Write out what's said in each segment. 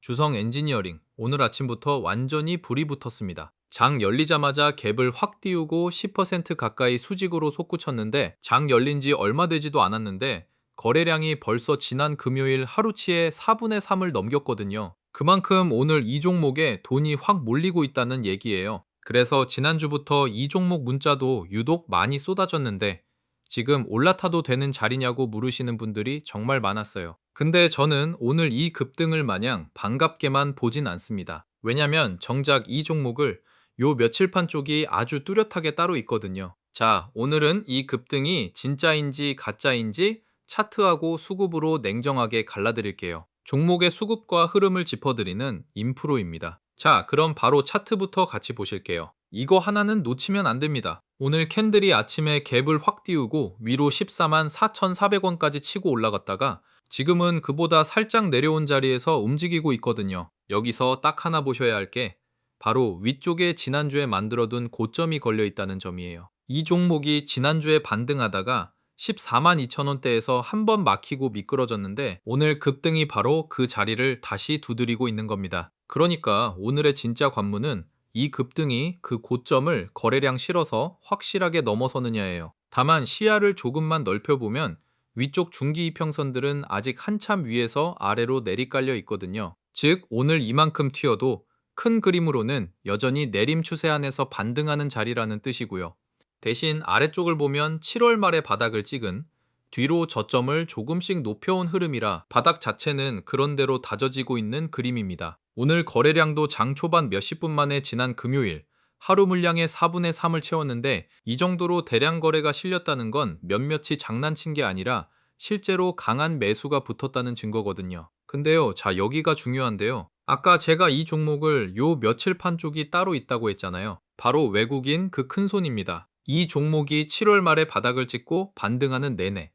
주성 엔지니어링, 오늘 아침부터 완전히 불이 붙었습니다. 장 열리자마자 갭을 확 띄우고 10% 가까이 수직으로 솟구쳤는데 장 열린 지 얼마 되지도 않았는데 거래량이 벌써 지난 금요일 하루치의 4분의 3을 넘겼거든요. 그만큼 오늘 이 종목에 돈이 확 몰리고 있다는 얘기예요. 그래서 지난주부터 이 종목 문자도 유독 많이 쏟아졌는데 지금 올라타도 되는 자리냐고 물으시는 분들이 정말 많았어요. 근데 저는 오늘 이 급등을 마냥 반갑게만 보진 않습니다. 왜냐면 정작 이 종목을 요 며칠판 쪽이 아주 뚜렷하게 따로 있거든요. 자, 오늘은 이 급등이 진짜인지 가짜인지 차트하고 수급으로 냉정하게 갈라드릴게요. 종목의 수급과 흐름을 짚어드리는 인프로입니다. 자, 그럼 바로 차트부터 같이 보실게요. 이거 하나는 놓치면 안 됩니다. 오늘 캔들이 아침에 갭을 확 띄우고 위로 14만 4,400원까지 치고 올라갔다가 지금은 그보다 살짝 내려온 자리에서 움직이고 있거든요. 여기서 딱 하나 보셔야 할 게 바로 위쪽에 지난주에 만들어둔 고점이 걸려 있다는 점이에요. 이 종목이 지난주에 반등하다가 14만 2천원대에서 한 번 막히고 미끄러졌는데 오늘 급등이 바로 그 자리를 다시 두드리고 있는 겁니다. 그러니까 오늘의 진짜 관문은 이 급등이 그 고점을 거래량 실어서 확실하게 넘어서느냐예요. 다만 시야를 조금만 넓혀보면 위쪽 중기 이평선들은 아직 한참 위에서 아래로 내리깔려 있거든요. 즉 오늘 이만큼 튀어도 큰 그림으로는 여전히 내림 추세 안에서 반등하는 자리라는 뜻이고요. 대신 아래쪽을 보면 7월 말에 바닥을 찍은 뒤로 저점을 조금씩 높여온 흐름이라 바닥 자체는 그런대로 다져지고 있는 그림입니다. 오늘 거래량도 장 초반 몇십 분 만에 지난 금요일 하루 물량의 4분의 3을 채웠는데 이 정도로 대량 거래가 실렸다는 건 몇몇이 장난친 게 아니라 실제로 강한 매수가 붙었다는 증거거든요. 근데요, 자 여기가 중요한데요. 아까 제가 이 종목을 요 며칠 판 쪽이 따로 있다고 했잖아요. 바로 외국인 그 큰손입니다. 이 종목이 7월 말에 바닥을 찍고 반등하는 내내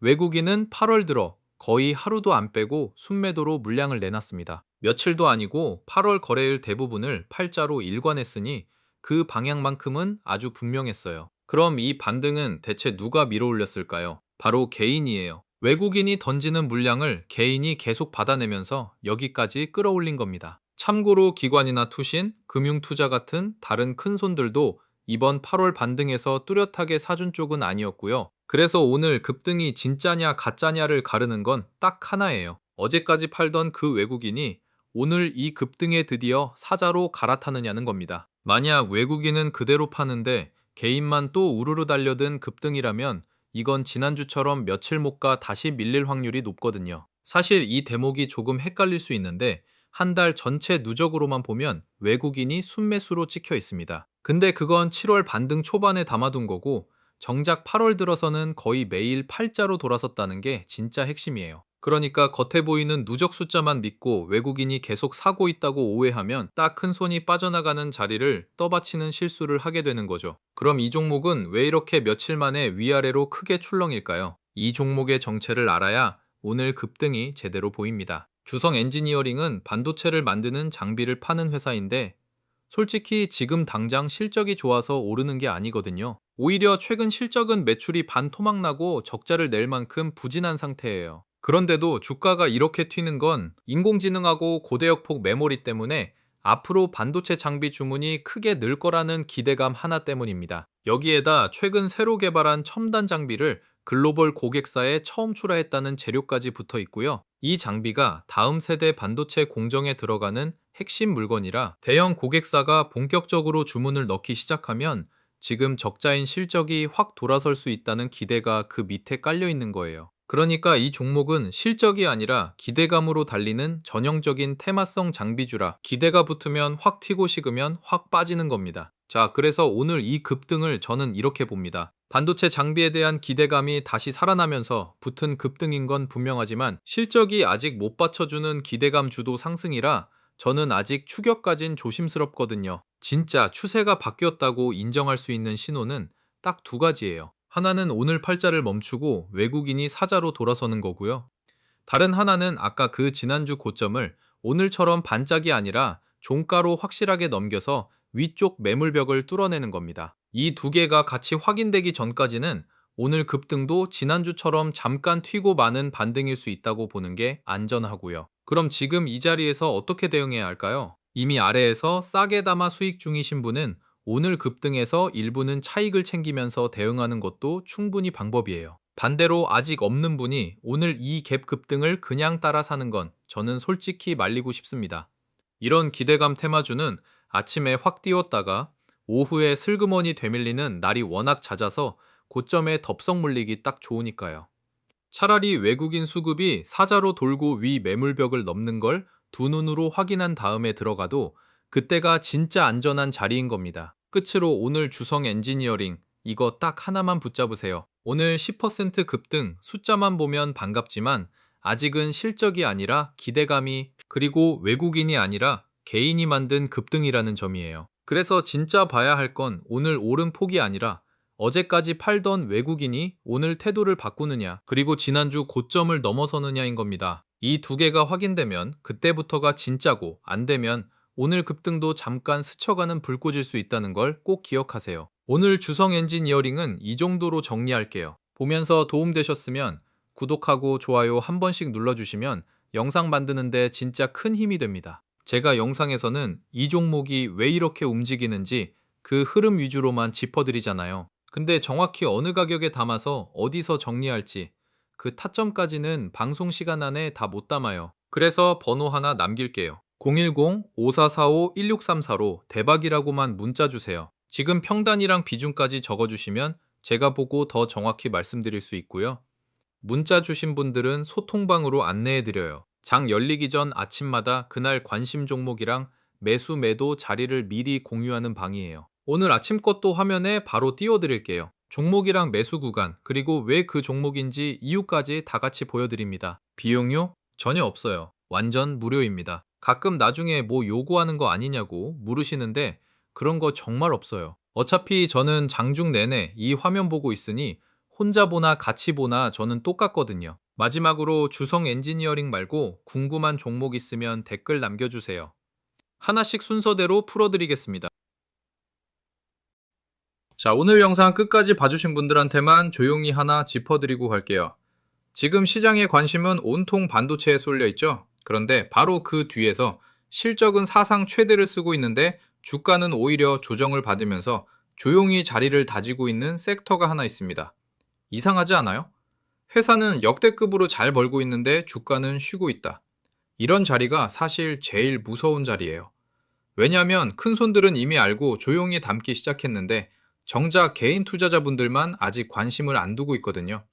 외국인은 8월 들어 거의 하루도 안 빼고 순매도로 물량을 내놨습니다. 며칠도 아니고 8월 거래일 대부분을 팔자로 일관했으니 그 방향만큼은 아주 분명했어요. 그럼 이 반등은 대체 누가 밀어올렸을까요? 바로 개인이에요. 외국인이 던지는 물량을 개인이 계속 받아내면서 여기까지 끌어올린 겁니다. 참고로 기관이나 투신, 금융투자 같은 다른 큰 손들도 이번 8월 반등에서 뚜렷하게 사준 쪽은 아니었고요. 그래서 오늘 급등이 진짜냐 가짜냐를 가르는 건 딱 하나예요. 어제까지 팔던 그 외국인이 오늘 이 급등에 드디어 사자로 갈아타느냐는 겁니다. 만약 외국인은 그대로 파는데 개인만 또 우르르 달려든 급등이라면 이건 지난주처럼 며칠 못 가 다시 밀릴 확률이 높거든요. 사실 이 대목이 조금 헷갈릴 수 있는데 한 달 전체 누적으로만 보면 외국인이 순매수로 찍혀 있습니다. 근데 그건 7월 반등 초반에 담아둔 거고 정작 8월 들어서는 거의 매일 팔자로 돌아섰다는 게 진짜 핵심이에요. 그러니까 겉에 보이는 누적 숫자만 믿고 외국인이 계속 사고 있다고 오해하면 딱 큰 손이 빠져나가는 자리를 떠받치는 실수를 하게 되는 거죠. 그럼 이 종목은 왜 이렇게 며칠 만에 위아래로 크게 출렁일까요? 이 종목의 정체를 알아야 오늘 급등이 제대로 보입니다. 주성 엔지니어링은 반도체를 만드는 장비를 파는 회사인데 솔직히 지금 당장 실적이 좋아서 오르는 게 아니거든요. 오히려 최근 실적은 매출이 반토막나고 적자를 낼 만큼 부진한 상태예요. 그런데도 주가가 이렇게 튀는 건 인공지능하고 고대역폭 메모리 때문에 앞으로 반도체 장비 주문이 크게 늘 거라는 기대감 하나 때문입니다. 여기에다 최근 새로 개발한 첨단 장비를 글로벌 고객사에 처음 출하했다는 재료까지 붙어 있고요. 이 장비가 다음 세대 반도체 공정에 들어가는 핵심 물건이라 대형 고객사가 본격적으로 주문을 넣기 시작하면 지금 적자인 실적이 확 돌아설 수 있다는 기대가 그 밑에 깔려 있는 거예요. 그러니까 이 종목은 실적이 아니라 기대감으로 달리는 전형적인 테마성 장비주라 기대가 붙으면 확 튀고 식으면 확 빠지는 겁니다. 자, 그래서 오늘 이 급등을 저는 이렇게 봅니다. 반도체 장비에 대한 기대감이 다시 살아나면서 붙은 급등인 건 분명하지만 실적이 아직 못 받쳐주는 기대감 주도 상승이라 저는 아직 추격까진 조심스럽거든요. 진짜 추세가 바뀌었다고 인정할 수 있는 신호는 딱 두 가지예요. 하나는 오늘 팔자를 멈추고 외국인이 사자로 돌아서는 거고요. 다른 하나는 아까 그 지난주 고점을 오늘처럼 반짝이 아니라 종가로 확실하게 넘겨서 위쪽 매물벽을 뚫어내는 겁니다. 이 두 개가 같이 확인되기 전까지는 오늘 급등도 지난주처럼 잠깐 튀고 마는 반등일 수 있다고 보는 게 안전하고요. 그럼 지금 이 자리에서 어떻게 대응해야 할까요? 이미 아래에서 싸게 담아 수익 중이신 분은 오늘 급등에서 일부는 차익을 챙기면서 대응하는 것도 충분히 방법이에요. 반대로 아직 없는 분이 오늘 이 갭 급등을 그냥 따라 사는 건 저는 솔직히 말리고 싶습니다. 이런 기대감 테마주는 아침에 확 띄웠다가 오후에 슬그머니 되밀리는 날이 워낙 잦아서 고점에 덥석 물리기 딱 좋으니까요. 차라리 외국인 수급이 사자로 돌고 위 매물벽을 넘는 걸 두 눈으로 확인한 다음에 들어가도 그때가 진짜 안전한 자리인 겁니다. 끝으로 오늘 주성 엔지니어링 이거 딱 하나만 붙잡으세요. 오늘 10% 급등 숫자만 보면 반갑지만 아직은 실적이 아니라 기대감이 그리고 외국인이 아니라 개인이 만든 급등이라는 점이에요. 그래서 진짜 봐야 할 건 오늘 오른 폭이 아니라 어제까지 팔던 외국인이 오늘 태도를 바꾸느냐, 그리고 지난주 고점을 넘어서느냐인 겁니다. 이 두 개가 확인되면 그때부터가 진짜고, 안 되면 오늘 급등도 잠깐 스쳐가는 불꽃일 수 있다는 걸 꼭 기억하세요. 오늘 주성 엔지니어링은 이 정도로 정리할게요. 보면서 도움되셨으면 구독하고 좋아요 한 번씩 눌러주시면 영상 만드는데 진짜 큰 힘이 됩니다. 제가 영상에서는 이 종목이 왜 이렇게 움직이는지 그 흐름 위주로만 짚어드리잖아요. 근데 정확히 어느 가격에 담아서 어디서 정리할지 그 타점까지는 방송 시간 안에 다 못 담아요. 그래서 번호 하나 남길게요. 010-5445-1634로 대박이라고만 문자 주세요. 지금 평단이랑 비중까지 적어주시면 제가 보고 더 정확히 말씀드릴 수 있고요. 문자 주신 분들은 소통방으로 안내해드려요. 장 열리기 전 아침마다 그날 관심 종목이랑 매수 매도 자리를 미리 공유하는 방이에요. 오늘 아침 것도 화면에 바로 띄워드릴게요. 종목이랑 매수 구간, 그리고 왜 그 종목인지 이유까지 다 같이 보여드립니다. 비용료? 전혀 없어요. 완전 무료입니다. 가끔 나중에 뭐 요구하는 거 아니냐고 물으시는데 그런 거 정말 없어요. 어차피 저는 장중 내내 이 화면 보고 있으니 혼자 보나 같이 보나 저는 똑같거든요. 마지막으로 주성 엔지니어링 말고 궁금한 종목 있으면 댓글 남겨주세요. 하나씩 순서대로 풀어드리겠습니다. 자, 오늘 영상 끝까지 봐주신 분들한테만 조용히 하나 짚어드리고 갈게요. 지금 시장의 관심은 온통 반도체에 쏠려 있죠? 그런데 바로 그 뒤에서 실적은 사상 최대를 쓰고 있는데 주가는 오히려 조정을 받으면서 조용히 자리를 다지고 있는 섹터가 하나 있습니다. 이상하지 않아요? 회사는 역대급으로 잘 벌고 있는데 주가는 쉬고 있다. 이런 자리가 사실 제일 무서운 자리예요. 왜냐하면 큰 손들은 이미 알고 조용히 담기 시작했는데 정작 개인 투자자분들만 아직 관심을 안 두고 있거든요.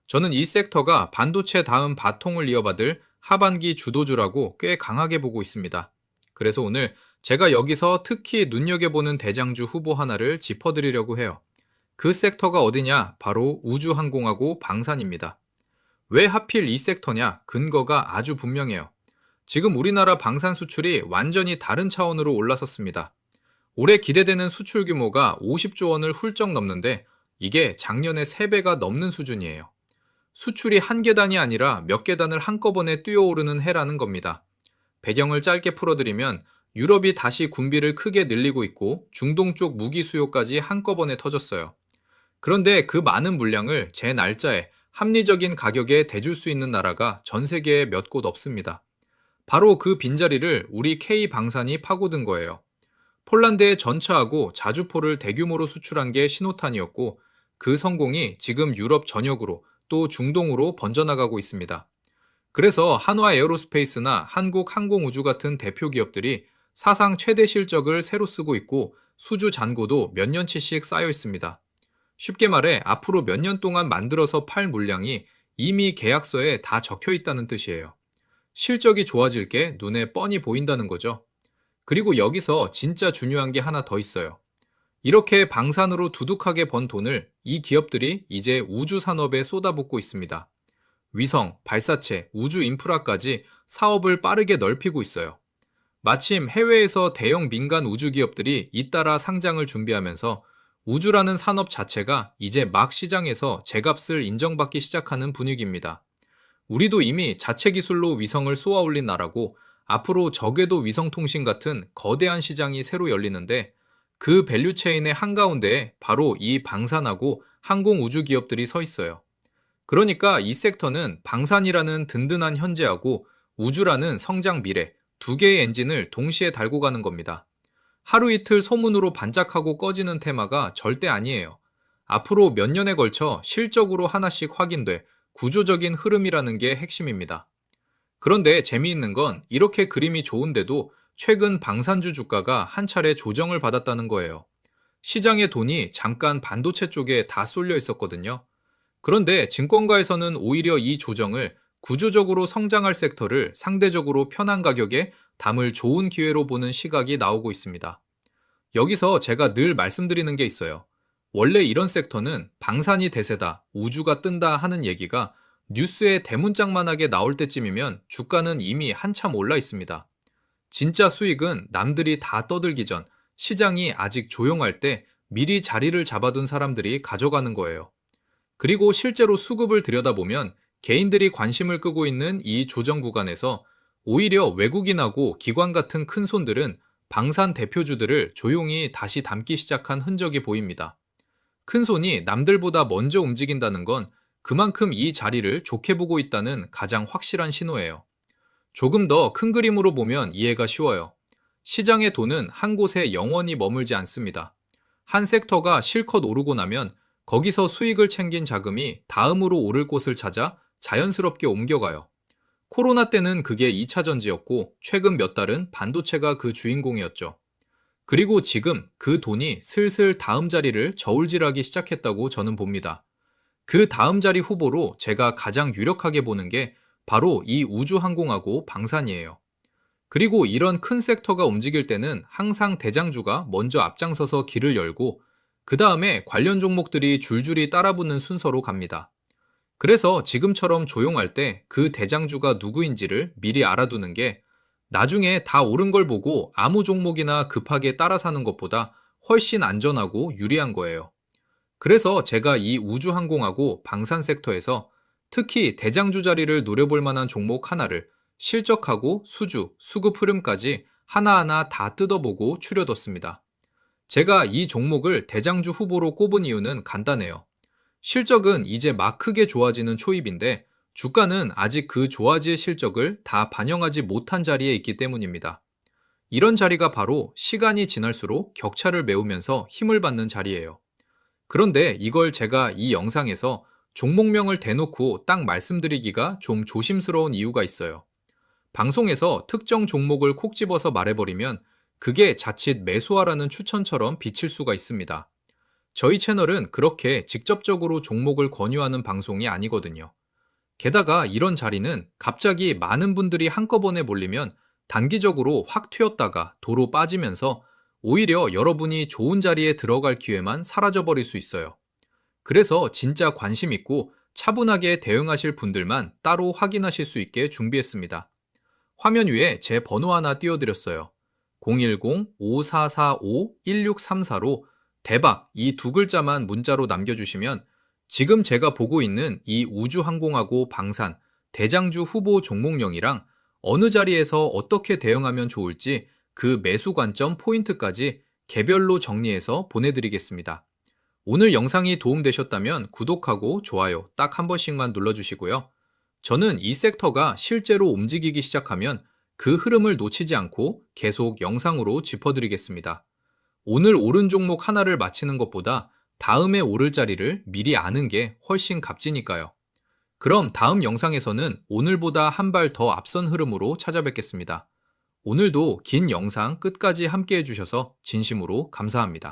저는 이 섹터가 반도체 다음 바통을 이어받을 하반기 주도주라고 꽤 강하게 보고 있습니다. 그래서 오늘 제가 여기서 특히 눈여겨보는 대장주 후보 하나를 짚어드리려고 해요. 그 섹터가 어디냐? 바로 우주항공하고 방산입니다. 왜 하필 이 섹터냐? 근거가 아주 분명해요. 지금 우리나라 방산 수출이 완전히 다른 차원으로 올라섰습니다. 올해 기대되는 수출 규모가 50조 원을 훌쩍 넘는데 이게 작년의 3배가 넘는 수준이에요. 수출이 한 계단이 아니라 몇 계단을 한꺼번에 뛰어오르는 해라는 겁니다. 배경을 짧게 풀어드리면 유럽이 다시 군비를 크게 늘리고 있고 중동 쪽 무기 수요까지 한꺼번에 터졌어요. 그런데 그 많은 물량을 제 날짜에 합리적인 가격에 대줄 수 있는 나라가 전 세계에 몇 곳 없습니다. 바로 그 빈자리를 우리 K방산이 파고든 거예요. 폴란드에 전차하고 자주포를 대규모로 수출한 게 신호탄이었고 그 성공이 지금 유럽 전역으로 또 중동으로 번져나가고 있습니다. 그래서 한화 에어로스페이스나 한국항공우주 같은 대표 기업들이 사상 최대 실적을 새로 쓰고 있고 수주 잔고도 몇 년치씩 쌓여 있습니다. 쉽게 말해 앞으로 몇 년 동안 만들어서 팔 물량이 이미 계약서에 다 적혀 있다는 뜻이에요. 실적이 좋아질 게 눈에 뻔히 보인다는 거죠. 그리고 여기서 진짜 중요한 게 하나 더 있어요. 이렇게 방산으로 두둑하게 번 돈을 이 기업들이 이제 우주 산업에 쏟아붓고 있습니다. 위성, 발사체, 우주 인프라까지 사업을 빠르게 넓히고 있어요. 마침 해외에서 대형 민간 우주 기업들이 잇따라 상장을 준비하면서 우주라는 산업 자체가 이제 막 시장에서 제값을 인정받기 시작하는 분위기입니다. 우리도 이미 자체 기술로 위성을 쏘아 올린 나라고 앞으로 저궤도 위성통신 같은 거대한 시장이 새로 열리는데 그 밸류체인의 한가운데에 바로 이 방산하고 항공우주 기업들이 서 있어요. 그러니까 이 섹터는 방산이라는 든든한 현재하고 우주라는 성장 미래, 두 개의 엔진을 동시에 달고 가는 겁니다. 하루 이틀 소문으로 반짝하고 꺼지는 테마가 절대 아니에요. 앞으로 몇 년에 걸쳐 실적으로 하나씩 확인돼 구조적인 흐름이라는 게 핵심입니다. 그런데 재미있는 건 이렇게 그림이 좋은데도 최근 방산주 주가가 한 차례 조정을 받았다는 거예요. 시장의 돈이 잠깐 반도체 쪽에 다 쏠려 있었거든요. 그런데 증권가에서는 오히려 이 조정을 구조적으로 성장할 섹터를 상대적으로 편한 가격에 담을 좋은 기회로 보는 시각이 나오고 있습니다. 여기서 제가 늘 말씀드리는 게 있어요. 원래 이런 섹터는 방산이 대세다, 우주가 뜬다 하는 얘기가 뉴스에 대문짝만하게 나올 때쯤이면 주가는 이미 한참 올라 있습니다. 진짜 수익은 남들이 다 떠들기 전 시장이 아직 조용할 때 미리 자리를 잡아둔 사람들이 가져가는 거예요. 그리고 실제로 수급을 들여다보면 개인들이 관심을 끄고 있는 이 조정 구간에서 오히려 외국인하고 기관 같은 큰 손들은 방산 대표주들을 조용히 다시 담기 시작한 흔적이 보입니다. 큰 손이 남들보다 먼저 움직인다는 건 그만큼 이 자리를 좋게 보고 있다는 가장 확실한 신호예요. 조금 더 큰 그림으로 보면 이해가 쉬워요. 시장의 돈은 한 곳에 영원히 머물지 않습니다. 한 섹터가 실컷 오르고 나면 거기서 수익을 챙긴 자금이 다음으로 오를 곳을 찾아 자연스럽게 옮겨가요. 코로나 때는 그게 2차 전지였고 최근 몇 달은 반도체가 그 주인공이었죠. 그리고 지금 그 돈이 슬슬 다음 자리를 저울질하기 시작했다고 저는 봅니다. 그 다음 자리 후보로 제가 가장 유력하게 보는 게 바로 이 우주항공하고 방산이에요. 그리고 이런 큰 섹터가 움직일 때는 항상 대장주가 먼저 앞장서서 길을 열고 그 다음에 관련 종목들이 줄줄이 따라붙는 순서로 갑니다. 그래서 지금처럼 조용할 때 그 대장주가 누구인지를 미리 알아두는 게 나중에 다 오른 걸 보고 아무 종목이나 급하게 따라 사는 것보다 훨씬 안전하고 유리한 거예요. 그래서 제가 이 우주항공하고 방산 섹터에서 특히 대장주 자리를 노려볼 만한 종목 하나를 실적하고 수주, 수급 흐름까지 하나하나 다 뜯어보고 추려뒀습니다. 제가 이 종목을 대장주 후보로 꼽은 이유는 간단해요. 실적은 이제 막 크게 좋아지는 초입인데 주가는 아직 그 좋아질 실적을 다 반영하지 못한 자리에 있기 때문입니다. 이런 자리가 바로 시간이 지날수록 격차를 메우면서 힘을 받는 자리예요. 그런데 이걸 제가 이 영상에서 종목명을 대놓고 딱 말씀드리기가 좀 조심스러운 이유가 있어요. 방송에서 특정 종목을 콕 집어서 말해버리면 그게 자칫 매수하라는 추천처럼 비칠 수가 있습니다. 저희 채널은 그렇게 직접적으로 종목을 권유하는 방송이 아니거든요. 게다가 이런 자리는 갑자기 많은 분들이 한꺼번에 몰리면 단기적으로 확 튀었다가 도로 빠지면서 오히려 여러분이 좋은 자리에 들어갈 기회만 사라져버릴 수 있어요. 그래서 진짜 관심 있고 차분하게 대응하실 분들만 따로 확인하실 수 있게 준비했습니다. 화면 위에 제 번호 하나 띄워드렸어요. 010-5445-1634로 대박 이 두 글자만 문자로 남겨주시면 지금 제가 보고 있는 이 우주항공하고 방산, 대장주 후보 종목명이랑 어느 자리에서 어떻게 대응하면 좋을지 그 매수 관점 포인트까지 개별로 정리해서 보내드리겠습니다. 오늘 영상이 도움되셨다면 구독하고 좋아요 딱 한 번씩만 눌러주시고요. 저는 이 섹터가 실제로 움직이기 시작하면 그 흐름을 놓치지 않고 계속 영상으로 짚어드리겠습니다. 오늘 오른 종목 하나를 맞히는 것보다 다음에 오를 자리를 미리 아는 게 훨씬 값지니까요. 그럼 다음 영상에서는 오늘보다 한 발 더 앞선 흐름으로 찾아뵙겠습니다. 오늘도 긴 영상 끝까지 함께 해주셔서 진심으로 감사합니다.